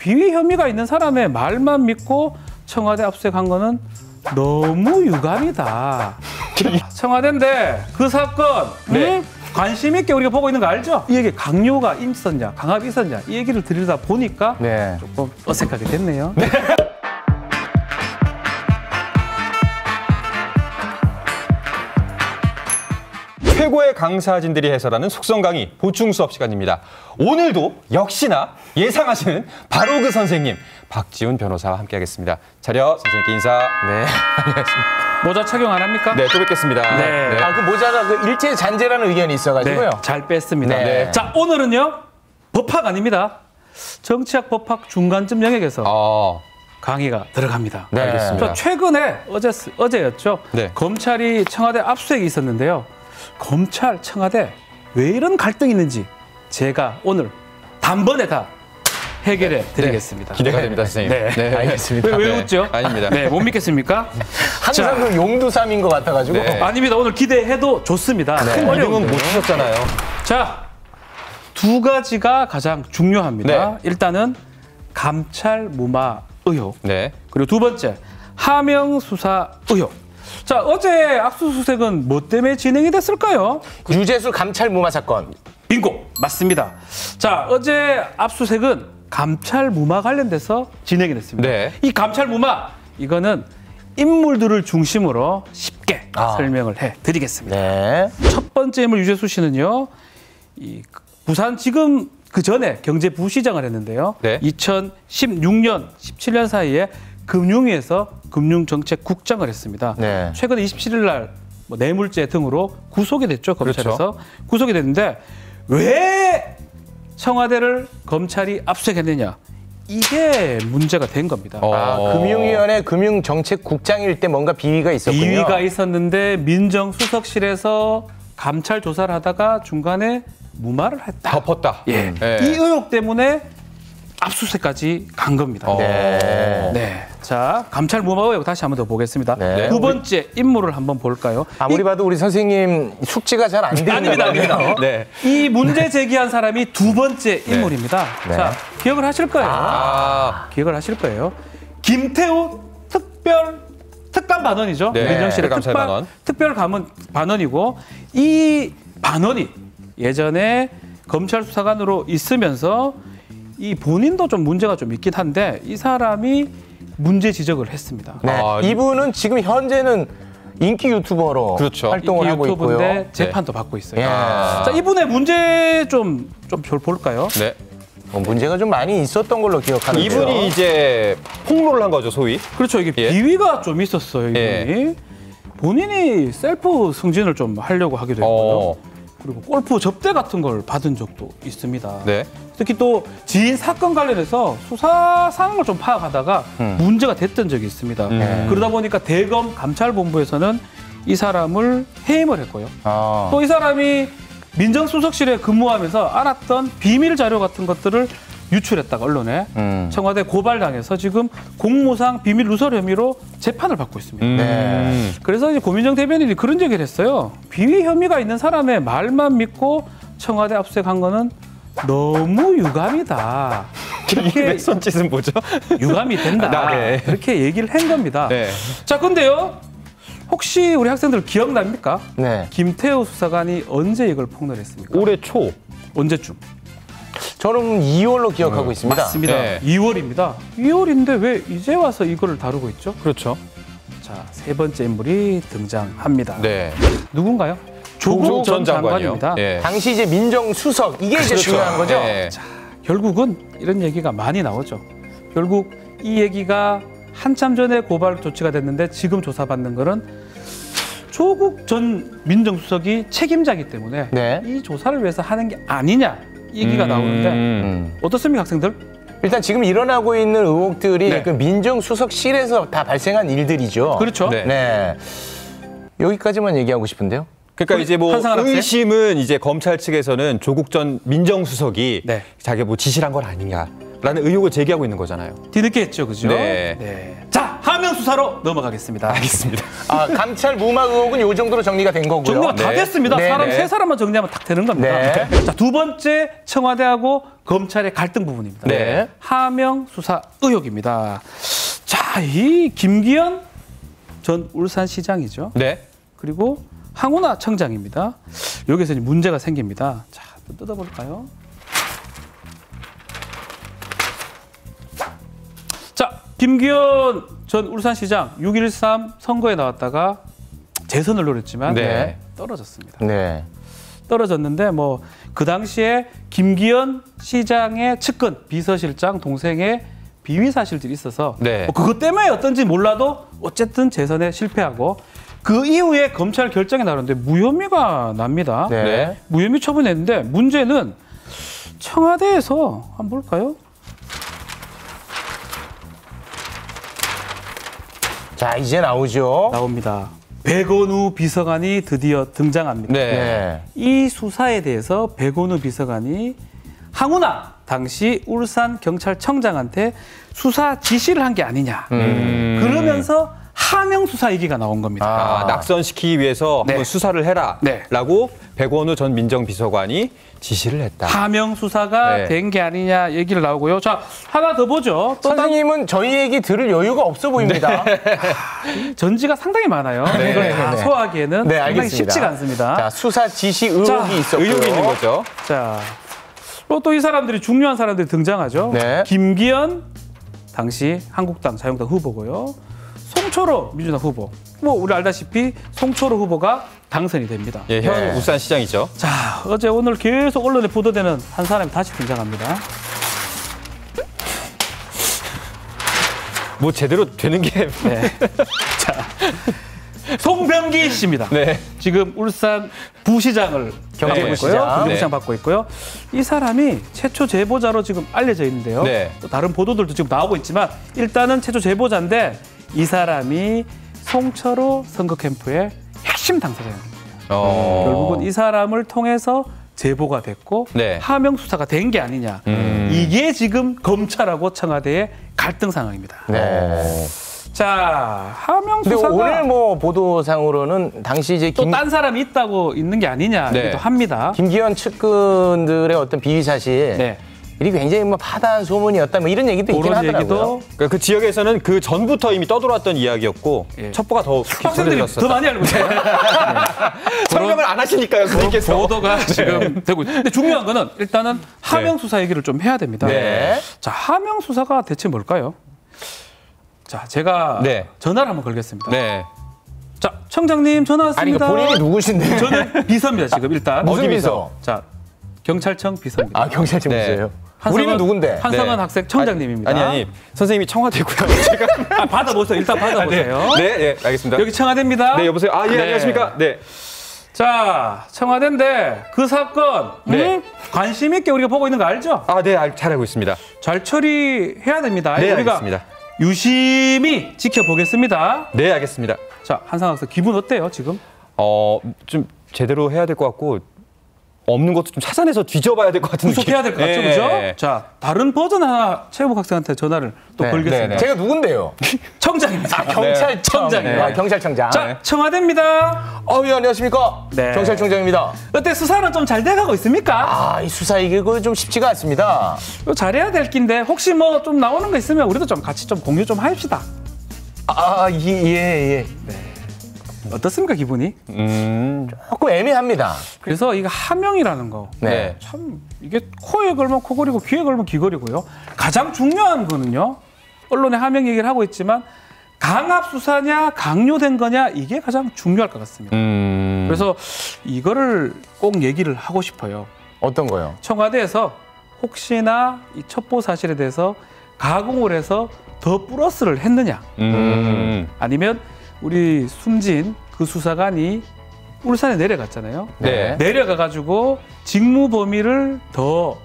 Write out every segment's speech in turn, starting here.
비위 혐의가 있는 사람의 말만 믿고 청와대 압수수색한 거는 너무 유감이다. 청와대인데 그 사건 관심 있게 우리가 보고 있는 거 알죠? 이 얘기 강요가 있었냐, 강압이 있었냐 이 얘기를 드리다 보니까 조금 어색하게 됐네요. 최고의 강사진들이 해설하는 속성 강의 보충 수업 시간입니다. 오늘도 역시나 예상하시는 바로 그 선생님 박지훈 변호사와 함께하겠습니다. 차렷 선생님께 인사. 네, 안녕하십니까. 모자 착용 안 합니까? 네, 또 뵙겠습니다. 네. 아, 그 모자가 그 일제 잔재라는 의견이 있어가지고요. 네, 잘 뺐습니다. 네. 자, 오늘은요 법학 아닙니다. 정치학 법학 중간쯤 영역에서 강의가 들어갑니다. 네, 알겠습니다. 최근에 어제였죠. 네. 검찰이 청와대 압수수색이 있었는데요. 검찰, 청와대 왜 이런 갈등이 있는지 제가 오늘 단번에 다 해결해 드리겠습니다. 기대가 됩니다, 선생님. 네. 알겠습니다. 왜 웃죠? 아닙니다. 네, 못 믿겠습니까? 항상 그 용두삼인 것 같아가지고. 네. 아닙니다. 오늘 기대해도 좋습니다. 큰 이름은 어려움은 못 주셨잖아요. 자, 두 가지가 가장 중요합니다. 네. 일단은 감찰 무마 의혹. 네. 그리고 두 번째, 하명 수사 의혹. 자, 어제 압수수색은 뭐 때문에 진행이 됐을까요? 유재수 감찰 무마 사건. 빙고! 맞습니다. 자, 어제 압수수색은 감찰 무마 관련돼서 진행이 됐습니다. 네. 이 감찰 무마, 이거는 인물들을 중심으로 쉽게 설명을 해드리겠습니다. 네. 첫 번째 인물 유재수 씨는요, 이 부산 지금 그 전에 경제부시장을 했는데요. 네. 2016년, 17년 사이에 금융위에서 금융정책국장을 했습니다. 네. 최근 27일 날 뇌물죄 등으로 구속이 됐죠, 검찰에서. 구속이 됐는데 왜 청와대를 검찰이 압수수색했느냐? 이게 문제가 된 겁니다. 금융위원회 금융정책국장일 때 뭔가 비위가 있었군요. 비위가 있었는데 민정수석실에서 감찰 조사를 하다가 중간에 무마를 했다. 덮었다. 예. 이 의혹 때문에 압수수색까지 간 겁니다. 네. 자, 감찰 무마 의혹 다시 한번 더 보겠습니다. 네. 두 번째 인물을 한번 볼까요? 아무리 봐도 우리 선생님 숙지가 잘 안 되는 아닙니다. 네. 이 문제 제기한 사람이 두 번째 인물입니다. 네. 자, 기억을 하실 거예요. 기억을 하실 거예요. 김태우 특감 반원이죠. 네. 민정실의 감찰 반원. 특별 반원이고 이 반원이 예전에 검찰 수사관으로 있으면서 이 본인도 좀 문제가 좀 있긴 한데 이 사람이 문제 지적을 했습니다. 네. 이분은 지금 현재는 인기 유튜버로 활동을 하고 있고요. 유튜브인데 재판도 받고 있어요. 자, 이분의 문제 좀 볼까요? 네. 문제가 좀 많이 있었던 걸로 기억하는데요. 이분이 이제 폭로를 한 거죠, 소위. 그렇죠. 이게 비위가 좀 있었어요, 이분이. 본인이 셀프 승진을 좀 하려고 하기도 했고요. 그리고 골프 접대 같은 걸 받은 적도 있습니다. 네. 특히 또 지인 사건 관련해서 수사 상황을 좀 파악하다가 문제가 됐던 적이 있습니다. 그러다 보니까 대검 감찰본부에서는 이 사람을 해임을 했고요. 또 이 사람이 민정수석실에 근무하면서 알았던 비밀 자료 같은 것들을 유출했다가 언론에 청와대 고발당해서 지금 공무상 비밀 누설 혐의로 재판을 받고 있습니다. 그래서 이제 고민정 대변인이 그런 얘기를 했어요. 비위 혐의가 있는 사람의 말만 믿고 청와대 압수수색한 거는 너무 유감이다. 이게 손짓은 뭐죠? 유감이 된다. 그렇게 얘기를 한 겁니다. 자, 근데요. 혹시 우리 학생들 기억납니까? 네. 김태우 수사관이 언제 이걸 폭로했습니까? 올해 초. 언제쯤? 저는 2월로 기억하고 있습니다. 맞습니다. 2월입니다. 2월인데 왜 이제 와서 이거를 다루고 있죠? 그렇죠. 자, 세 번째 인물이 등장합니다. 네. 누군가요? 조국 전 장관이요. 장관입니다. 당시 이제 민정수석 이게 이제 중요한 거죠. 자, 결국은 이런 얘기가 많이 나오죠. 결국 이 얘기가 한참 전에 고발 조치가 됐는데 지금 조사받는 거는 조국 전 민정수석이 책임자이기 때문에 이 조사를 위해서 하는 게 아니냐 얘기가 나오는데 어떻습니까, 학생들? 일단 지금 일어나고 있는 의혹들이 그 민정수석실에서 다 발생한 일들이죠. 그렇죠. 네. 여기까지만 얘기하고 싶은데요. 그러니까 이제 뭐 의심은 이제 검찰 측에서는 조국 전 민정수석이 자기가 뭐 지시를 한 건 아니냐라는 의혹을 제기하고 있는 거잖아요. 뒤늦게 했죠, 그죠? 네. 자, 하명 수사로 넘어가겠습니다. 알겠습니다. 아, 감찰 무마 의혹은 요 정도로 정리가 된 거고요. 정리가 다 네. 됐습니다. 네, 사람 네. 세 사람만 정리하면 딱 되는 겁니다. 네. 자, 두 번째 청와대하고 검찰의 갈등 부분입니다. 네. 하명 수사 의혹입니다. 자, 이 김기현 전 울산시장이죠. 네. 그리고 황운하 청장입니다. 여기서 이제 문제가 생깁니다. 자, 또 뜯어볼까요? 자, 김기현 전 울산시장 6.13 선거에 나왔다가 재선을 노렸지만 네. 떨어졌습니다. 네. 떨어졌는데 뭐 그 당시에 김기현 시장의 측근 비서실장 동생의 비위 사실들이 있어서 네. 뭐 그것 때문에 어떤지 몰라도 어쨌든 재선에 실패하고 그 이후에 검찰 결정이 나오는데 무혐의가 납니다. 네. 무혐의 처분했는데 문제는 청와대에서 한번 볼까요? 자, 이제 나오죠. 나옵니다. 백원우 비서관이 드디어 등장합니다. 네. 네. 이 수사에 대해서 백원우 비서관이 황운하 당시 울산경찰청장한테 수사 지시를 한 게 아니냐. 그러면서 하명 수사 얘기가 나온 겁니다. 아, 낙선시키기 위해서 네. 한번 수사를 해라라고 백원우 전 민정비서관이 지시를 했다. 하명 수사가 네. 된 게 아니냐 얘기를 나오고요. 자, 하나 더 보죠. 또 선생님은 저희 얘기 들을 여유가 없어 보입니다. 전지가 상당히 많아요. 네. 이걸 다 네. 소화하기에는 네, 상당히 알겠습니다. 쉽지가 않습니다. 자, 수사 지시 의혹이 자, 있었고요. 의혹이 있는 거죠. 자, 또 이 사람들이 중요한 사람들이 등장하죠. 네. 김기현 당시 한국당 자유한국당 후보고요. 송철호 민주당 후보. 뭐 우리 알다시피 송철호 후보가 당선이 됩니다. 예, 현 네. 울산시장이죠. 자, 어제 오늘 계속 언론에 보도되는 한 사람이 다시 등장합니다. 뭐 제대로 되는 게 네. 자, 송병기 씨입니다. 네. 지금 울산 부시장을 경제부시장. 맡고 있고요. 경제부시장 네. 받고 있고요. 이 사람이 최초 제보자로 지금 알려져 있는데요. 네. 또 다른 보도들도 지금 나오고 있지만 일단은 최초 제보자인데 이 사람이 송철호 선거 캠프의 핵심 당사자입니다. 결국은 이 사람을 통해서 제보가 됐고 네. 하명 수사가 된 게 아니냐. 이게 지금 검찰하고 청와대의 갈등 상황입니다. 네. 자, 하명 근데 수사가 오늘 뭐 보도상으로는 당시 이제 또 딴 사람이 있다고 있는 게 아니냐 네. 얘기도 합니다. 김기현 측근들의 어떤 비위 사실 네. 이 굉장히 뭐 파다한 소문이었다 뭐 이런 얘기도 있긴 그런 하더라고요. 얘기도 그러니까 그 지역에서는 그 전부터 이미 떠돌았던 이야기였고 예. 첩보가 더 깊이 학생들이 전해졌었다. 더 많이 알고 있어요. 설명을 안 하시니까요, 선생님께서. 보도가 지금 되고 있어요. 근데 중요한 거는 일단은 하명 수사 얘기를 좀 해야 됩니다. 네. 자, 하명 수사가 대체 뭘까요? 자, 제가 네. 전화를 한번 걸겠습니다. 네. 자, 청장님 전화 아니 왔습니다. 그 본인이 누구신데? 저는 비서입니다, 지금 일단. 무슨 어디 비서? 자, 경찰청 비서입니다. 아, 경찰청 네. 비서예요. 우리는 누군데? 한성은 네. 학생 청장님입니다. 아니, 선생님이 청와대고요. 제가. 아, 받아보세요. 일단 받아보세요. 네, 네, 알겠습니다. 여기 청와대입니다. 네, 여보세요. 아, 예, 네. 안녕하십니까. 네. 자, 청와대인데 그 사건 네. 관심 있게 우리가 보고 있는 거 알죠? 아, 네, 잘 알고 있습니다. 잘 처리해야 됩니다. 네, 우리가 알겠습니다. 유심히 지켜보겠습니다. 네, 알겠습니다. 자, 한상 학생 기분 어때요, 지금? 좀 제대로 해야 될 것 같고 없는 것도 좀 찾아내서 뒤져봐야 될 것 같은 느낌. 구속해야 될 것 같죠, 네. 그죠? 자, 다른 버전 하나 최우복 학생한테 전화를 또 네, 걸겠습니다. 네, 네. 제가 누군데요? 청장입니다. 경찰청. 청장이요. 아, 경찰청장. 자, 청와대입니다. 예, 안녕하십니까? 네. 경찰청장입니다. 어때, 수사는 좀 잘 돼가고 있습니까? 이 수사 이게 좀 쉽지가 않습니다. 이거 잘해야 될 낀데 혹시 뭐 좀 나오는 거 있으면 우리도 좀 같이 좀 공유 좀 합시다. 예. 어떻습니까, 기분이? 조금 애매합니다. 그래서 이거 하명이라는 거. 네. 참 이게 코에 걸면 코걸이고 귀에 걸면 귀걸이고요. 가장 중요한 거는요. 언론에 하명 얘기를 하고 있지만 강압 수사냐 강요된 거냐 이게 가장 중요할 것 같습니다. 그래서 이거를 꼭 얘기를 하고 싶어요. 어떤 거요? 청와대에서 혹시나 이 첩보 사실에 대해서 가공을 해서 더 플러스를 했느냐 아니면 우리 숨진 그 수사관이 울산에 내려갔잖아요. 네. 내려가가지고 직무 범위를 더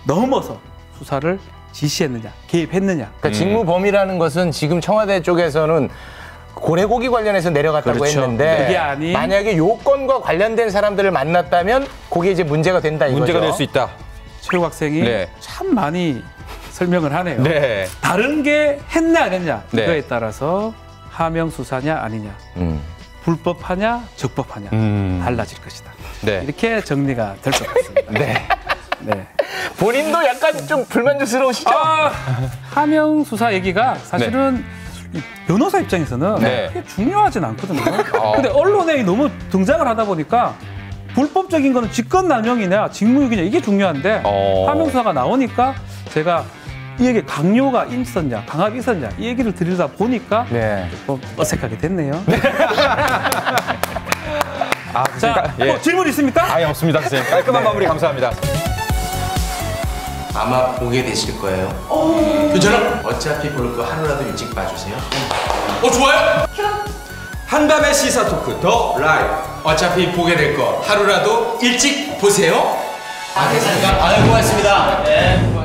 넘어서 수사를 지시했느냐, 개입했느냐. 그러니까 직무 범위라는 것은 지금 청와대 쪽에서는 고래고기 관련해서 내려갔다고 그렇죠. 했는데 그게 아닌 만약에 요건과 관련된 사람들을 만났다면 그게 이제 문제가 된다 이거죠. 문제가 될 수 있다. 최욱 학생이 네. 참 많이 설명을 하네요. 네. 다른 게 했냐 안 했냐 네. 이거에 따라서 하명 수사냐 아니냐, 불법하냐 적법하냐 달라질 것이다. 네. 이렇게 정리가 될 것 같습니다. 네. 네. 본인도 약간 좀 불만족스러우시죠? 하명 수사 얘기가 사실은 이 변호사 입장에서는 네. 그게 중요하진 않거든요. 근데 언론에 너무 등장을 하다 보니까 불법적인 거는 직권남용이냐 직무유기냐 이게 중요한데 하명 수사가 나오니까 제가 이 얘기 강요가 있었냐 강압이 있었냐 이 얘기를 드리다 보니까 좀 어색하게 됐네요. 자, 예. 질문 있습니까? 아예 없습니다, 선생님. 깔끔한 마무리 감사합니다. 아마 보게 되실 거예요. 괜찮아? 어차피 볼 거 하루라도 일찍 봐주세요. 좋아요. 한밤의 시사 토크 더 라이브. 어차피 보게 될 거 하루라도 일찍 보세요. 알겠습니까? 고맙습니다. 네.